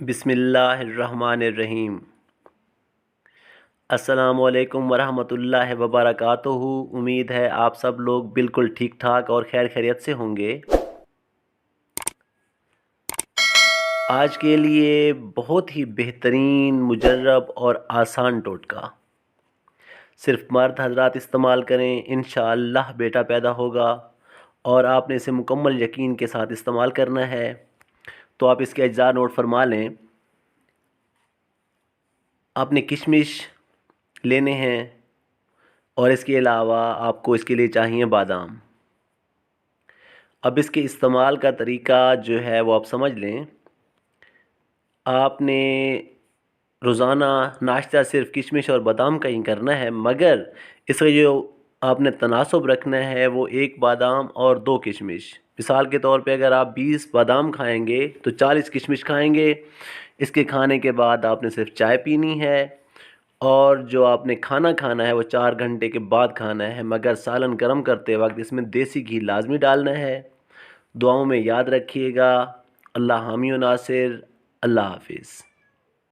بسم اللہ الرحمن الرحیم۔ السلام علیکم ورحمۃ اللہ وبرکاتہ۔ امید ہے آپ سب لوگ بالکل ٹھیک ٹھاک اور خیر خیریت سے ہوں گے۔ آج کے لیے بہت ہی بہترین، مجرب اور آسان ٹوٹکا صرف مرد حضرات استعمال کریں، انشاءاللہ بیٹا پیدا ہوگا، اور آپ نے اسے مکمل یقین کے ساتھ استعمال کرنا ہے۔ تو آپ اس کے اجزاء نوٹ فرما لیں۔ آپ نے کشمش لینے ہیں، اور اس کے علاوہ آپ کو اس کے لیے چاہیے بادام۔ اب اس کے استعمال کا طریقہ جو ہے وہ آپ سمجھ لیں۔ آپ نے روزانہ ناشتہ صرف کشمش اور بادام کا ہی کرنا ہے، مگر اس کا جو آپ نے تناسب رکھنا ہے وہ 1 بادام اور 2 کشمش۔ مثال کے طور پہ اگر آپ 20 بادام کھائیں گے تو 40 کشمش کھائیں گے۔ اس کے کھانے کے بعد آپ نے صرف چائے پینی ہے، اور جو آپ نے کھانا ہے وہ 4 گھنٹے کے بعد کھانا ہے، مگر سالن گرم کرتے وقت اس میں دیسی گھی لازمی ڈالنا ہے۔ دعاؤں میں یاد رکھیے گا۔ اللہ حامی و ناصر۔ اللہ حافظ۔